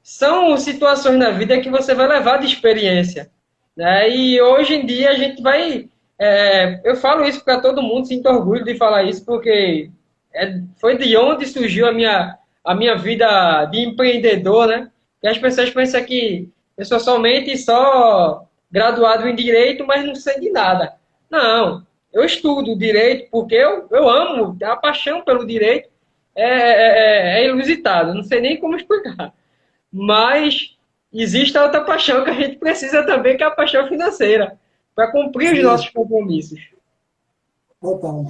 são situações na vida que você vai levar de experiência. Né? E hoje em dia a gente vai... eu falo isso para todo mundo, sinto orgulho de falar isso, porque foi de onde surgiu a minha vida de empreendedor, né? E as pessoas pensam que eu sou somente só graduado em Direito, mas não sei de nada. Não, eu estudo Direito porque eu amo, a paixão pelo Direito é inusitada, não sei nem como explicar. Mas existe a outra paixão que a gente precisa também, que é a paixão financeira, para cumprir os nossos compromissos. Total.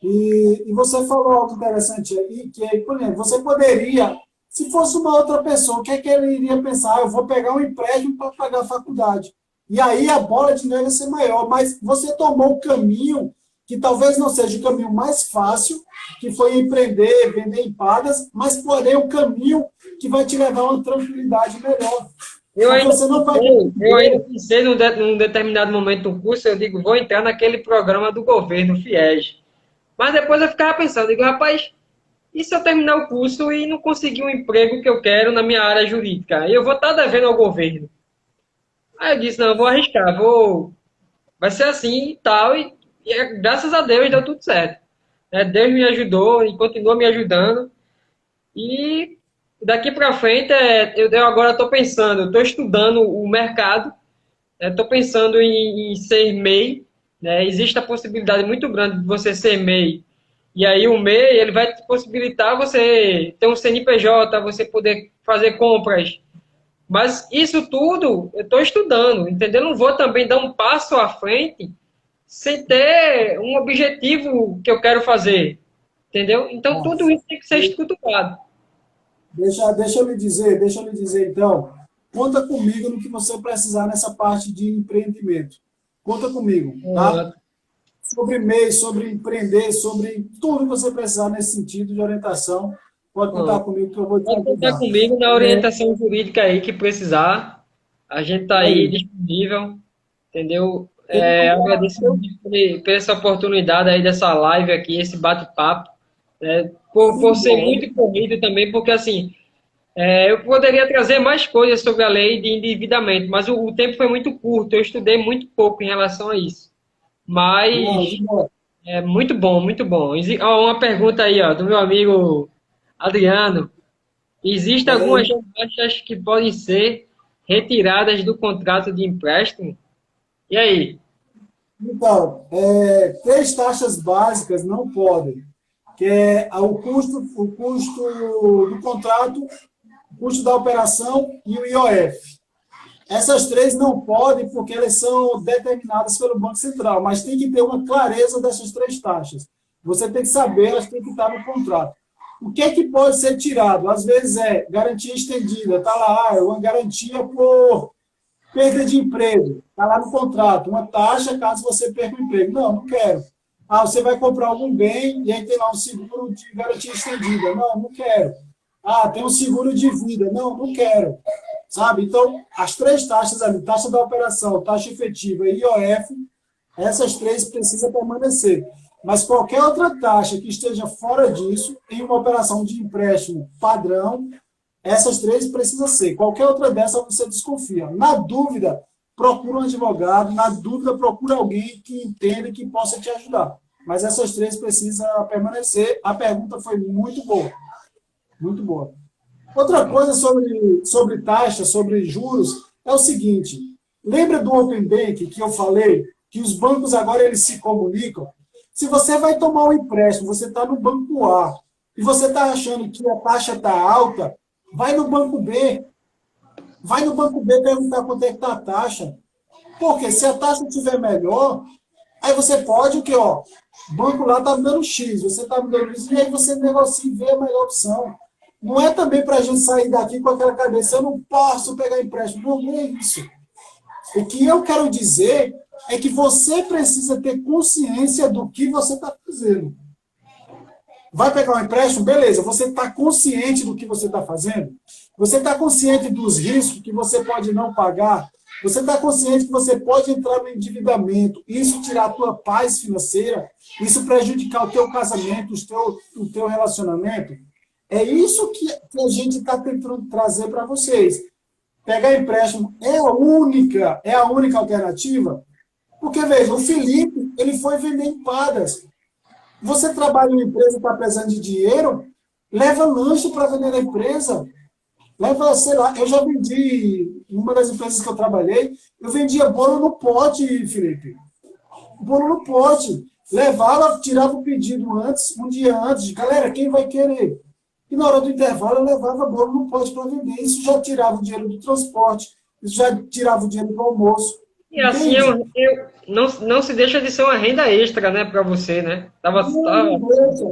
E você falou algo interessante aí, que, por exemplo, você poderia, se fosse uma outra pessoa, o que é que ele iria pensar? Eu vou pegar um empréstimo para pagar a faculdade. E aí a bola de neve vai ser maior, mas você tomou o caminho que talvez não seja o caminho mais fácil, que foi empreender, vender empadas, mas porém o caminho que vai te levar a uma tranquilidade melhor. Eu ainda pensei num determinado momento do curso, eu digo, vou entrar naquele programa do governo, FIES. Mas depois eu ficava pensando, digo, rapaz, e se eu terminar o curso e não conseguir um emprego que eu quero na minha área jurídica? Eu vou estar devendo ao governo. Aí eu disse, não, eu vou arriscar, vai ser assim e tal, graças a Deus deu tudo certo. Deus me ajudou e continua me ajudando. E daqui para frente, eu agora estou pensando, estou estudando o mercado, estou pensando em ser MEI, né? Existe a possibilidade muito grande de você ser MEI. E aí o MEI, ele vai te possibilitar você ter um CNPJ, você poder fazer compras. Mas isso tudo eu estou estudando, entendeu? Não vou também dar um passo à frente sem ter um objetivo que eu quero fazer, entendeu? Então tudo isso tem que ser estudado. Deixa eu lhe dizer, então, conta comigo no que você precisar nessa parte de empreendimento. Conta comigo, tá? Sobre MEI, sobre empreender, sobre tudo que você precisar nesse sentido de orientação, pode contar Pronto. comigo que eu vou te Pode contar ajudar. comigo na orientação jurídica aí que precisar. A gente está aí Aí, disponível, entendeu? tem uma, Agradeço muito por essa oportunidade aí dessa live aqui, esse bate-papo, por muito ser bom. muito corrido também, porque assim, eu poderia trazer mais coisas sobre a lei de endividamento, mas o tempo foi muito curto, eu estudei muito pouco em relação a isso. Não, Mas de boa. é muito bom, muito bom. Uma pergunta aí, ó, do meu amigo Adriano. Existem algumas É, taxas que podem ser retiradas do contrato de empréstimo? E aí? então, três taxas básicas não podem, que é o custo do contrato, o custo da operação e o IOF. Essas três não podem porque elas são determinadas pelo Banco Central, mas tem que ter uma clareza dessas três taxas. Você tem que saber, elas têm que estar no contrato. O que é que pode ser tirado? Às vezes é garantia estendida, está lá, é uma garantia por perda de emprego, está lá no contrato, uma taxa caso você perca o emprego. Não, não quero. Ah, você vai comprar algum bem e aí tem lá um seguro de garantia estendida. Não, não quero. Ah, tem um seguro de vida. Não, não quero. Sabe? Então, as três taxas ali, taxa da operação, taxa efetiva e IOF, essas três precisam permanecer. Mas qualquer outra taxa que esteja fora disso, em uma operação de empréstimo padrão, essas três precisam ser. Qualquer outra dessas você desconfia. Na dúvida, procura um advogado. Na dúvida, procura alguém que entenda e que possa te ajudar. Mas essas três precisam permanecer. A pergunta foi muito boa. Muito boa. Outra coisa sobre taxa, sobre juros, é o seguinte. Lembra do Open Bank que eu falei? Que os bancos agora eles se comunicam? Se você vai tomar um empréstimo, você está no banco A, e você está achando que a taxa está alta, vai no banco B. Vai no banco B perguntar quanto é que está a taxa. Porque se a taxa estiver melhor, aí você pode o quê? Ó, o banco lá está me dando X, você está me dando Y, e aí você negocia e vê a melhor opção. Não é também para a gente sair daqui com aquela cabeça, eu não posso pegar empréstimo. Não, não é isso. O que eu quero dizer é que você precisa ter consciência do que você está fazendo. Vai pegar um empréstimo? Beleza, você está consciente do que você está fazendo? Você está consciente dos riscos que você pode não pagar? Você está consciente que você pode entrar no endividamento, isso tirar a tua paz financeira, isso prejudicar o teu casamento, o teu relacionamento? É isso que a gente está tentando trazer para vocês. Pegar empréstimo é a única alternativa? Porque, veja, o Felipe, ele foi vender empadas. Você trabalha em uma empresa e está precisando de dinheiro, leva lanche para vender na empresa. Leva, sei lá, eu já vendi, em uma das empresas que eu trabalhei, eu vendia bolo no pote, Felipe. Bolo no pote. Levava, tirava o pedido antes, um dia antes. Galera, quem vai querer? E na hora do intervalo eu levava bolo no pote para vender. Isso já tirava o dinheiro do transporte, isso já tirava o dinheiro do almoço. E assim, Entende? não se deixa de ser uma renda extra, né, para você, né? Não deixa,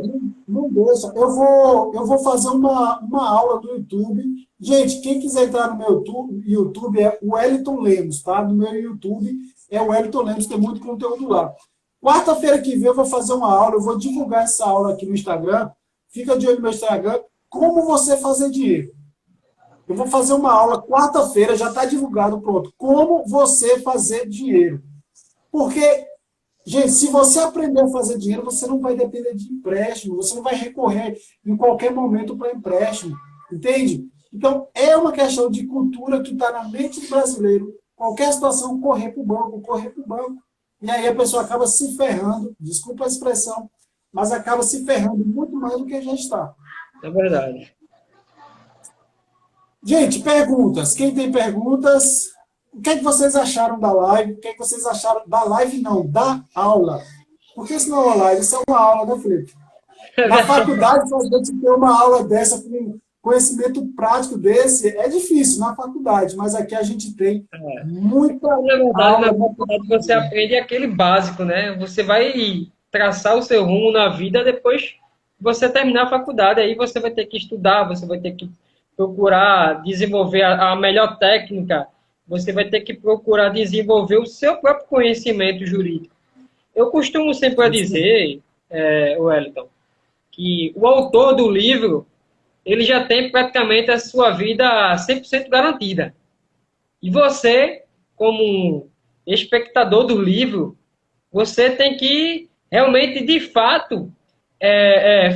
não deixa. Eu vou fazer uma aula do YouTube. Gente, quem quiser entrar no meu YouTube é o Wellington Lemos, tá? No meu YouTube é o Wellington Lemos, tem muito conteúdo lá. Quarta-feira que vem eu vou fazer uma aula, eu vou divulgar essa aula aqui no Instagram. Fica de olho no meu Instagram, como você fazer dinheiro. Eu vou fazer uma aula quarta-feira, já está divulgado, pronto. Como você fazer dinheiro. Porque gente, se você aprender a fazer dinheiro, você não vai depender de empréstimo, você não vai recorrer em qualquer momento para empréstimo, entende? Então, é uma questão de cultura que está na mente do brasileiro, qualquer situação, correr para o banco, correr para o banco. E aí a pessoa acaba se ferrando, desculpa a expressão, mas acaba se ferrando muito mais do que já está. É verdade. Gente, perguntas. Quem tem perguntas? O que é que vocês acharam da live? O que é que vocês acharam da live, não, da aula? Porque isso não é uma live, isso é uma aula, né, Felipe? Na faculdade, para a gente ter uma aula dessa com conhecimento prático desse, é difícil na faculdade, mas aqui a gente tem muita Na verdade, aula. na faculdade você aprende aquele básico, né? Você vai traçar o seu rumo na vida depois que você terminar a faculdade. Aí você vai ter que estudar, você vai ter que procurar desenvolver a melhor técnica, você vai ter que procurar desenvolver o seu próprio conhecimento jurídico. Eu costumo sempre dizer, Wellington, que o autor do livro ele já tem praticamente a sua vida 100% garantida. E você, como um espectador do livro, você tem que realmente, de fato,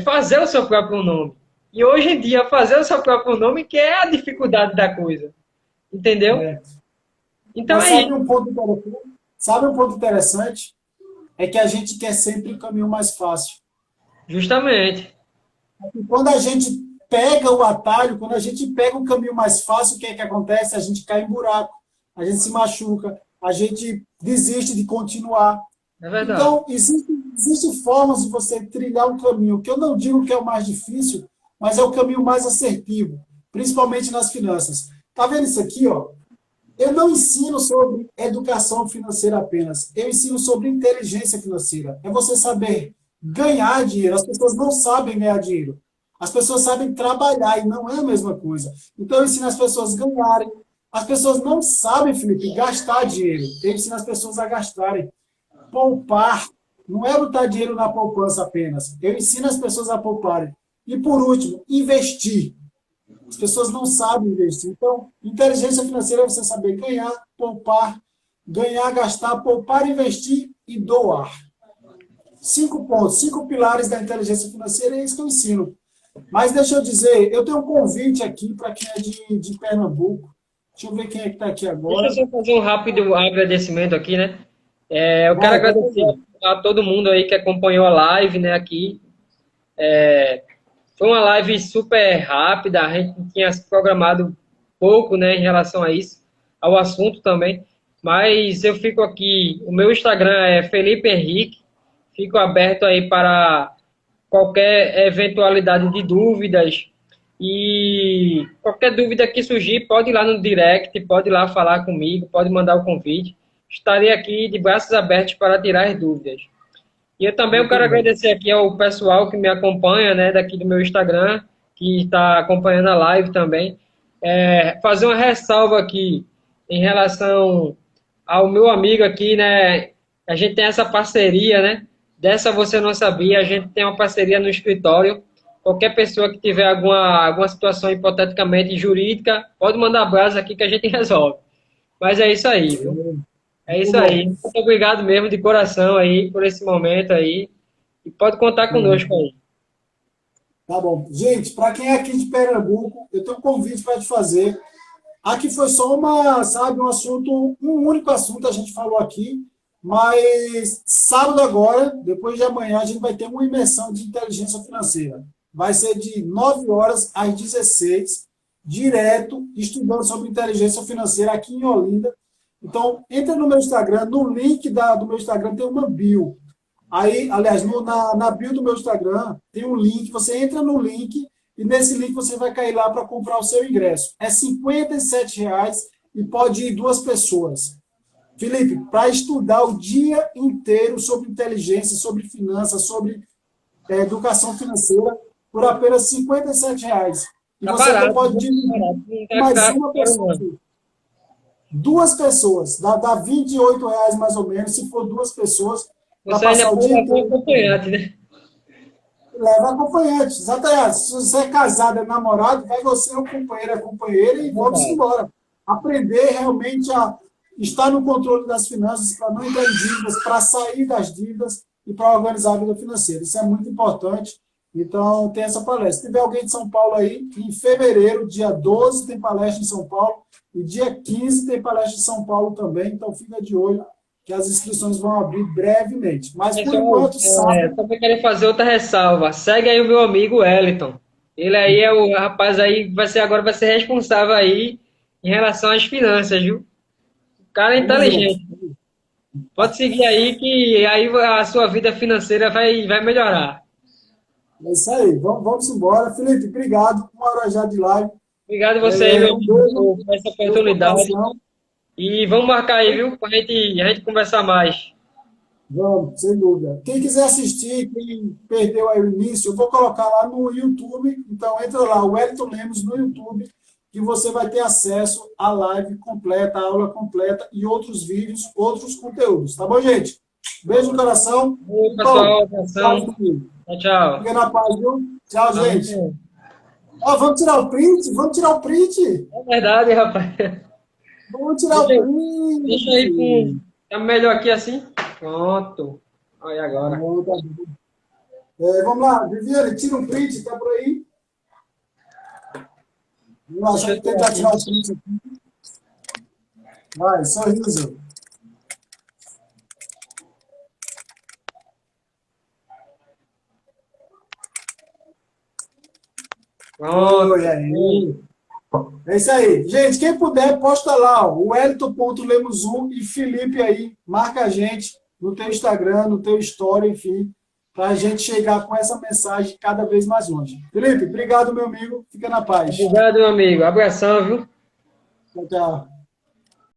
fazer o seu próprio nome. E hoje em dia, fazer o seu próprio nome que é a dificuldade da coisa. Entendeu? Então Mas é sabe um ponto interessante? É que a gente quer sempre o caminho mais fácil. justamente. E quando a gente pega o atalho, quando a gente pega o caminho mais fácil, o que é que acontece? A gente cai em buraco, a gente se machuca, a gente desiste de continuar. É verdade. Então, existem formas de você trilhar um caminho, que eu não digo que é o mais difícil, mas é o caminho mais assertivo, principalmente nas finanças. Tá vendo isso aqui, ó? Eu não ensino sobre educação financeira apenas, eu ensino sobre inteligência financeira. É você saber ganhar dinheiro. As pessoas não sabem ganhar dinheiro. As pessoas sabem trabalhar e não é a mesma coisa. Então eu ensino as pessoas a ganharem. As pessoas não sabem, Felipe, gastar dinheiro. Eu ensino as pessoas a gastarem. Poupar. Não é botar dinheiro na poupança apenas. Eu ensino as pessoas a pouparem. E por último, investir. As pessoas não sabem investir. Então, inteligência financeira é você saber ganhar, poupar, ganhar, gastar, poupar, investir e doar. 5 pontos, 5 pilares da inteligência financeira, é isso que eu ensino. Mas deixa eu dizer, eu tenho um convite aqui para quem é de Pernambuco. Deixa eu ver quem é que está aqui agora. Deixa eu só fazer um rápido agradecimento aqui, né? Eu quero agradecer a todo mundo aí que acompanhou a live, né, aqui. Foi uma live super rápida, a gente tinha se programado pouco, né, em relação a isso, ao assunto também, mas eu fico aqui, o meu Instagram é Felipe Henrique, fico aberto aí para qualquer eventualidade de dúvidas, e qualquer dúvida que surgir, pode ir lá no direct, pode ir lá falar comigo, pode mandar o convite, estarei aqui de braços abertos para tirar as dúvidas. E eu também quero agradecer aqui ao pessoal que me acompanha, né, daqui do meu Instagram, que está acompanhando a live também. Fazer uma ressalva aqui em relação ao meu amigo aqui, né, a gente tem essa parceria, né, dessa você não sabia, a gente tem uma parceria no escritório. Qualquer pessoa que tiver alguma situação hipoteticamente jurídica, pode mandar abraço aqui que a gente resolve. Mas é isso aí, viu? É isso aí. Muito obrigado mesmo de coração aí por esse momento aí. E pode contar conosco aí. Tá bom. Gente, para quem é aqui de Pernambuco, eu tenho um convite para te fazer. Aqui foi só um assunto, um único assunto a gente falou aqui, mas sábado agora, depois de amanhã, a gente vai ter uma imersão de inteligência financeira. Vai ser de 9 horas às 16, direto, estudando sobre inteligência financeira aqui em Olinda. Então, entra no meu Instagram, no link do meu Instagram tem uma bio. Aí, aliás, na bio do meu Instagram tem um link, você entra no link e nesse link você vai cair lá para comprar o seu ingresso. É R$ 57,00 e pode ir 2 pessoas. Felipe, para estudar o dia inteiro sobre inteligência, sobre finanças, sobre educação financeira, por apenas R$ 57,00. E Tá você barato, pode dividir mais uma pessoa. 2 pessoas, dá R$ 28,00 mais ou menos, se for 2 pessoas, para passar o dia inteiro. Acompanhante, né? Leva acompanhante, exatamente. Se você é casado, é namorado, vai você, o companheiro, a companheira, e vamos embora. Aprender realmente a estar no controle das finanças, para não entrar em dívidas, para sair das dívidas e para organizar a vida financeira. Isso é muito importante. Então, tem essa palestra. Se tiver alguém de São Paulo aí, em fevereiro, dia 12, tem palestra em São Paulo. E dia 15 tem palestra em São Paulo também, então fica de olho que as inscrições vão abrir brevemente. Mas, por enquanto, sábado... Também queria fazer outra ressalva. Segue aí o meu amigo Wellington. Ele aí é o rapaz aí, agora vai ser responsável aí em relação às finanças, viu? O cara é Tamo junto. inteligente. Pode seguir aí que aí a sua vida financeira vai melhorar. É isso aí, vamos embora. Felipe, obrigado. 1 hora já de live. Obrigado a você aí, meu Um beijo, amigo, por essa oportunidade. preocupação. E vamos marcar aí, viu? Pra gente conversar mais. Vamos, sem dúvida. Quem quiser assistir, quem perdeu aí o início, eu vou colocar lá no YouTube. Então, entra lá, o Wellington Lemos no YouTube, que você vai ter acesso à live completa, à aula completa e outros vídeos, outros conteúdos. Tá bom, gente? Beijo no coração. Oi, Bom, pessoal, atenção. Tchau, tchau. fica na paz, viu? Tchau, gente. Amém. Ó, vamos tirar o print? Vamos tirar o print? É verdade, rapaz. Vamos tirar o Deixa aí print. com. Tá melhor aqui assim? Pronto. Olha agora. Bom, tá bom. Vamos lá, Viviane, tira um print, tá por aí? Vamos lá, Deixa deixa eu eu tentar tirar tirar o aqui. print aqui. Vai, sorriso. Pronto. Oi, aí. É isso aí. Gente, quem puder, posta lá, ó, o Wellington.Lemos1 e Felipe aí, marca a gente no teu Instagram, no teu story, enfim, para a gente chegar com essa mensagem cada vez mais longe. Felipe, obrigado, meu amigo. Fica na paz. Obrigado, meu amigo. Abração, viu? Tchau, tchau.